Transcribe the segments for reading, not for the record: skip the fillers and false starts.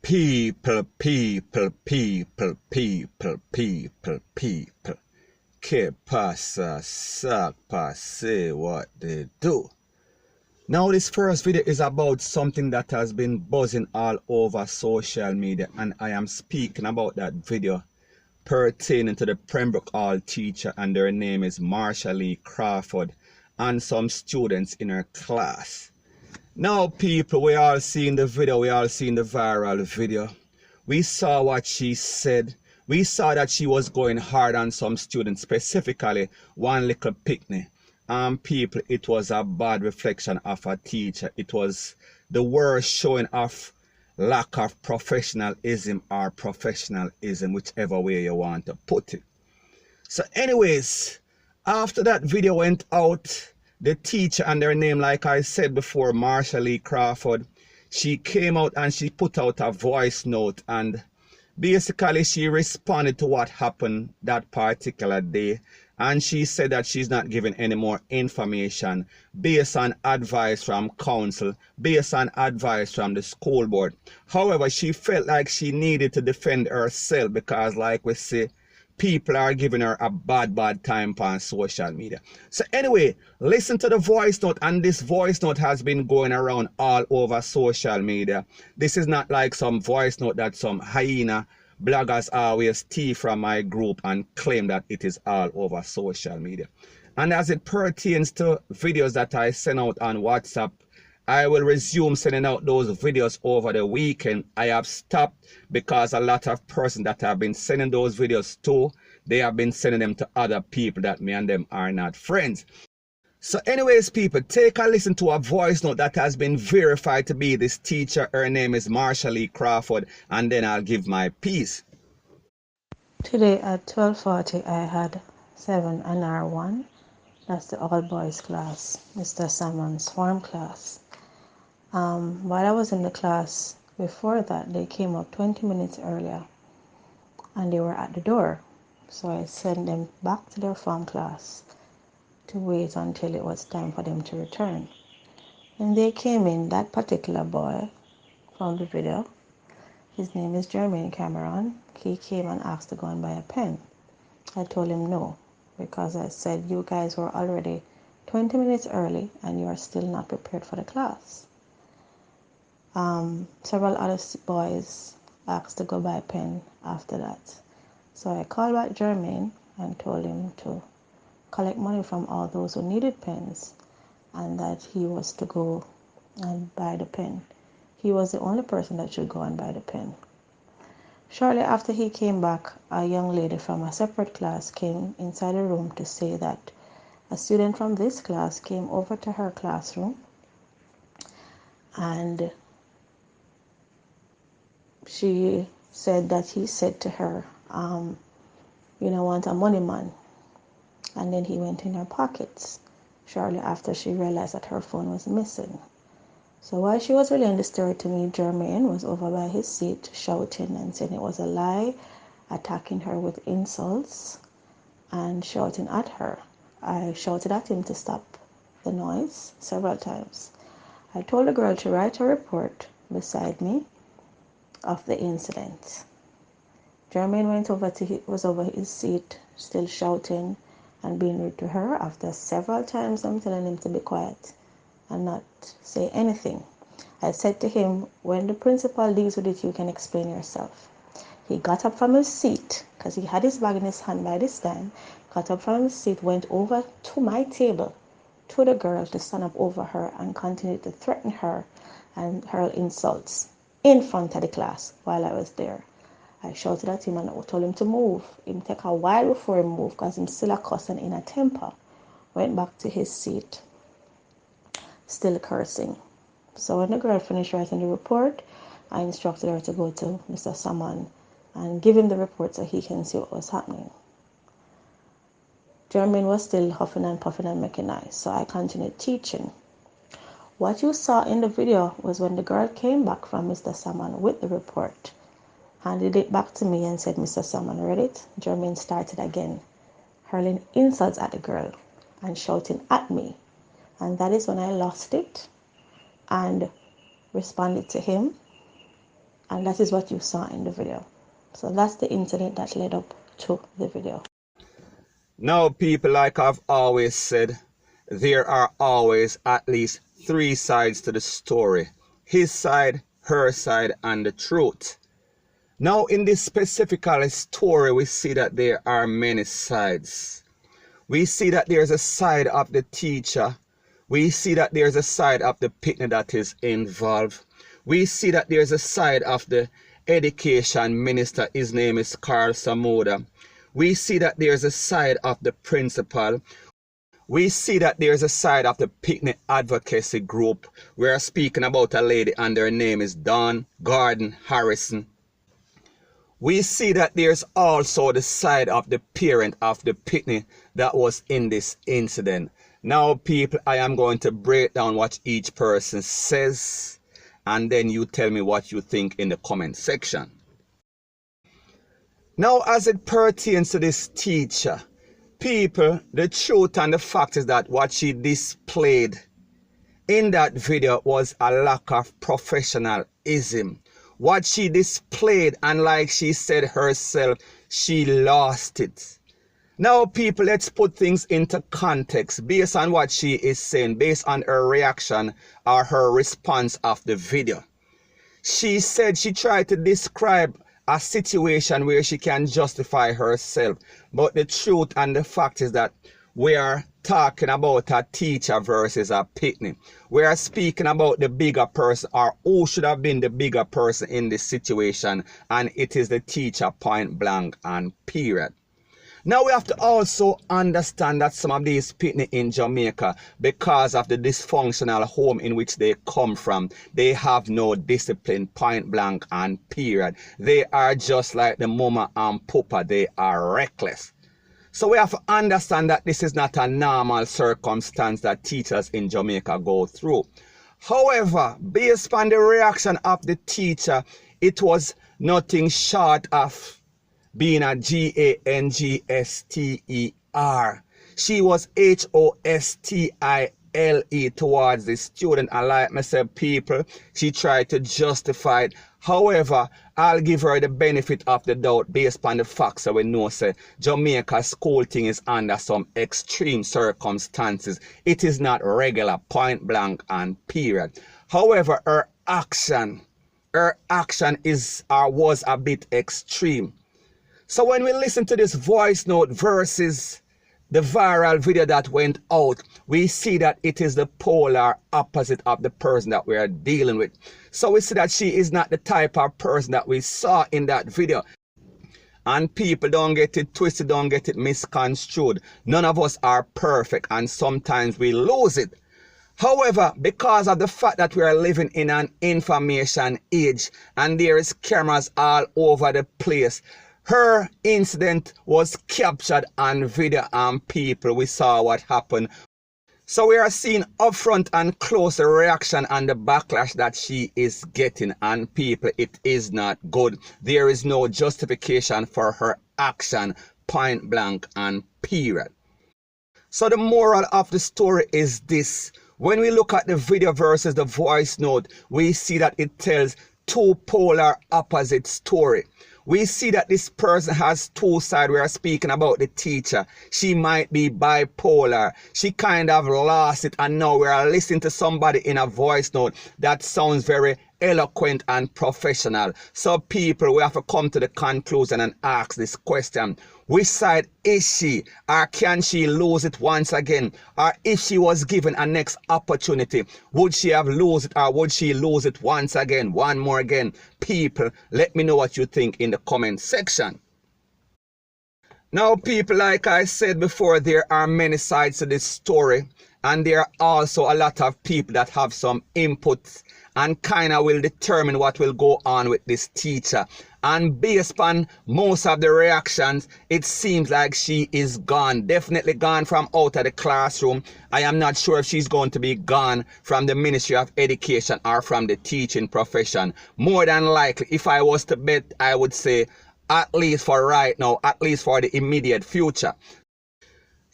People, people, people, people, people, people. Que pasa, sa pase, what they do. Now this first video is about something that has been buzzing all over social media, and I am speaking about that video pertaining to the Pembroke Hall teacher, and their name is Marsha Lee Crawford, and some students in her class. Now people, we all seen the video, we all seen the viral video. We saw what she said. We saw that she was going hard on some students, specifically one little picnic. People, it was a bad reflection of a teacher. It was the worst showing of lack of professionalism, or professionalism, whichever way you want to put it. So anyways, after that video went out, the teacher, and her name, like I said before, Marsha Lee Crawford, she came out and she put out a voice note, and basically she responded to what happened that particular day, and she said that she's not giving any more information based on advice from council, based on advice from the school board. However, she felt like she needed to defend herself because, like we say, people are giving her a bad time on social media. So anyway, listen to the voice note, and this voice note has been going around all over social media. This is not like some voice note that some hyena bloggers always steal from my group and claim that it is all over social media. And as it pertains to videos that I send out on WhatsApp, I will resume sending out those videos over the weekend. I have stopped because a lot of persons that have been sending those videos to, they have been sending them to other people that me and them are not friends. So anyways, people, take a listen to a voice note that has been verified to be this teacher. Her name is Marsha Lee Crawford, and then I'll give my piece. Today at 12:40 I had 7 and R1. That's the all boys class, Mr. Salmon's form class. While I was in the class before that, they came up 20 minutes earlier and they were at the door. So I sent them back to their form class to wait until it was time for them to return. When they came in, that particular boy from the video, his name is Jermaine Cameron, he came and asked to go and buy a pen. I told him no, because I said you guys were already 20 minutes early and you are still not prepared for the class. Several other boys asked to go buy a pen after that. So I called back Jermaine and told him to collect money from all those who needed pens and that he was to go and buy the pen. He was the only person that should go and buy the pen. Shortly after he came back, a young lady from a separate class came inside the room to say that a student from this class came over to her classroom and she said that he said to her, you don't want a money man. And then he went in her pockets shortly after she realized that her phone was missing. So while she was relaying the story to me, Jermaine was over by his seat shouting and saying it was a lie, attacking her with insults and shouting at her. I shouted at him to stop the noise several times. I told the girl to write a report beside me of the incident. Jermaine was over his seat, still shouting and being rude to her. After several times I'm telling him to be quiet and not say anything. I said to him, when the principal deals with it, you can explain yourself. He got up from his seat, because he had his bag in his hand by this time, got up from his seat, went over to my table, to the girl to stand up over her and continued to threaten her and hurl insults in front of the class while I was there. I shouted at him and told him to move. It took a while before he moved because he's still a cussing in a temper. Went back to his seat, still cursing. So when the girl finished writing the report, I instructed her to go to Mr. Salmon and give him the report so he can see what was happening. Jermaine was still huffing and puffing and making noise, so I continued teaching. What you saw in the video was when the girl came back from Mr. Salmon with the report, handed it back to me and said, Mr. Salmon read it. Jermaine started again, hurling insults at the girl and shouting at me. And that is when I lost it and responded to him And that is what you saw in the video. So that's the incident that led up to the video. Now, people, like I've always said, there are always at least 3 sides to the story. His side, her side, and the truth. Now, in this specific story, we see that there are many sides. We see that there's a side of the teacher. We see that there's a side of the picnic that is involved. We see that there's a side of the education minister. His name is Carl Samuda. We see that there's a side of the principal. We see that there's a side of the picnic advocacy group. We're speaking about a lady and her name is Dawn Gordon Harrison. We see that there's also the side of the parent of the picnic that was in this incident. Now, people, I am going to break down what each person says, and then you tell me what you think in the comment section. Now, as it pertains to this teacher, people, the truth and the fact is that what she displayed in that video was a lack of professionalism. What she displayed, and like she said herself, she lost it. Now, people, let's put things into context based on what she is saying, based on her reaction or her response of the video. She said she tried to describe a situation where she can justify herself. But the truth and the fact is that we are talking about a teacher versus a picnic. We are speaking about the bigger person, or who should have been the bigger person in this situation, and it is the teacher, point blank and period. Now we have to also understand that some of these picnic in Jamaica, because of the dysfunctional home in which they come from, they have no discipline, point blank and period. They are just like the mama and papa, they are reckless. So we have to understand that this is not a normal circumstance that teachers in Jamaica go through. However, based on the reaction of the teacher, it was nothing short of being a Gangster. She was Hostile towards the student. And like I said, people, she tried to justify it. However, I'll give her the benefit of the doubt based on the facts that we know say Jamaica school thing is under some extreme circumstances. It is not regular, point blank and period. However, her action is or was a bit extreme. So when we listen to this voice note versus the viral video that went out, we see that it is the polar opposite of the person that we are dealing with. So we see that she is not the type of person that we saw in that video. And people, don't get it twisted, don't get it misconstrued. None of us are perfect, and sometimes we lose it. However, because of the fact that we are living in an information age and there is cameras all over the place, her incident was captured on video and people, we saw what happened. So we are seeing upfront and close reaction and the backlash that she is getting, and people, it is not good. There is no justification for her action, point blank and period. So the moral of the story is this. When we look at the video versus the voice note, we see that it tells two polar opposite story. We see that this person has two sides. We are speaking about the teacher. She might be bipolar. She kind of lost it, and now we are listening to somebody in a voice note that sounds very eloquent and professional. So people, we have to come to the conclusion and ask this question. Which side is she? Or can she lose it once again? Or if she was given a next opportunity, would she have lose it, or would she lose it once again, one more again? People, let me know what you think in the comment section. Now people, like I said before, there are many sides to this story, and there are also a lot of people that have some input and kind of will determine what will go on with this teacher. And based on most of the reactions, it seems like she is gone. Definitely gone from out of the classroom. I am not sure if she's going to be gone from the Ministry of Education or from the teaching profession. More than likely, if I was to bet, I would say at least for right now, at least for the immediate future.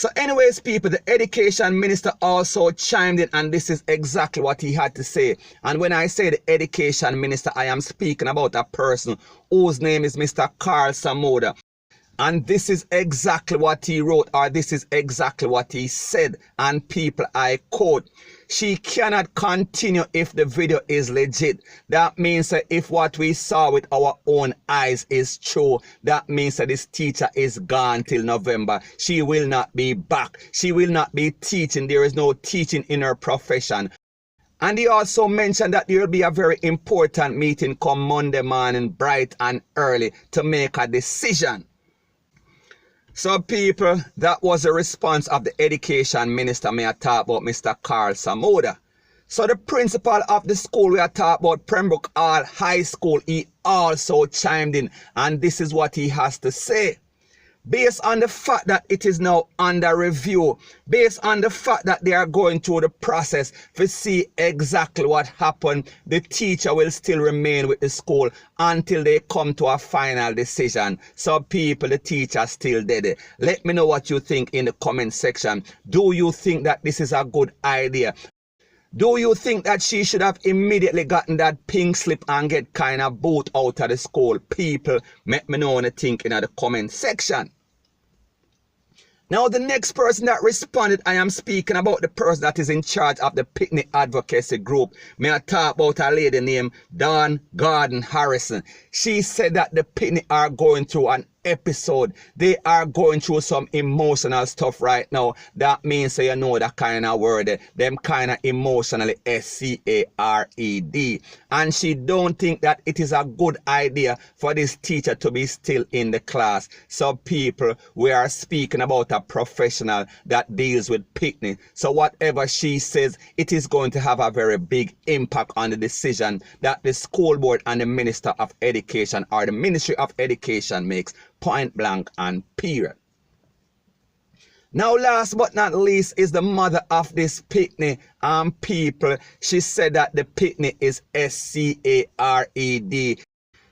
So anyways, people, the education minister also chimed in, and this is exactly what he had to say. And when I say the education minister, I am speaking about a person whose name is Mr. Carl Samoda. And this is exactly what he wrote, or this is exactly what he said. And people, I quote, "She cannot continue if the video is legit. That means that if what we saw with our own eyes is true, that means that this teacher is gone till November. She will not be back. She will not be teaching. There is no teaching in her profession." And he also mentioned that there will be a very important meeting come Monday morning, bright and early, to make a decision. So people, that was the response of the education minister. May I talk about Mr. Carl Samoda. So the principal of the school we are talking about, Pembroke Hall High School, he also chimed in, and this is what he has to say. Based on the fact that it is now under review, based on the fact that they are going through the process to see exactly what happened, the teacher will still remain with the school until they come to a final decision. So people, the teacher still dead. Let me know what you think in the comment section. Do you think that this is a good idea? Do you think that she should have immediately gotten that pink slip and get kind of boot out of the school? People, let me know what you think in the comment section. Now, the next person that responded, I am speaking about the person that is in charge of the picnic advocacy group. May I talk about a lady named Dawn Gordon Harrison. She said that the picnic are going through an episode. They are going through some emotional stuff right now. That means you know that kind of word, them kind of emotionally SCARED. And she don't think that it is a good idea for this teacher to be still in the class. So people, we are speaking about a professional that deals with picnic. So whatever she says, it is going to have a very big impact on the decision that the school board and the Minister of Education or the Ministry of Education makes. Point blank and period. Now, last but not least is the mother of this picnic. People, she said that the picnic is SCARED.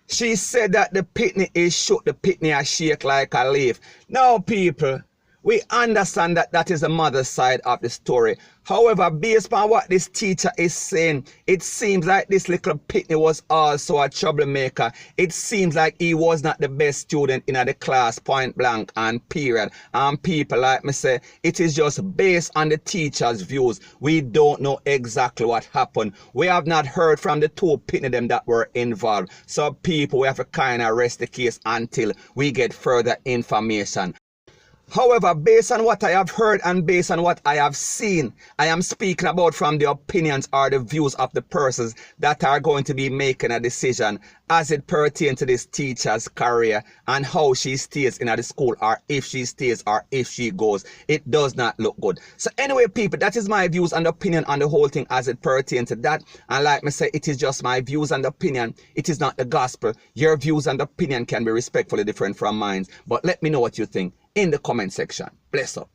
She said that the picnic is shook, the picnic is shake like a leaf. Now, people, we understand that that is the mother's side of the story. However, based on what this teacher is saying, it seems like this little picnic was also a troublemaker. It seems like he was not the best student in the class, point blank and period. And people, like me say, it is just based on the teacher's views. We don't know exactly what happened. We have not heard from the two picnic them that were involved. So people, we have to kind of rest the case until we get further information. However, based on what I have heard and based on what I have seen, I am speaking about from the opinions or the views of the persons that are going to be making a decision as it pertains to this teacher's career and how she stays in the school, or if she stays or if she goes. It does not look good. So anyway, people, that is my views and opinion on the whole thing as it pertains to that. And like me say, it is just my views and opinion. It is not the gospel. Your views and opinion can be respectfully different from mine. But let me know what you think in the comment section. Bless up.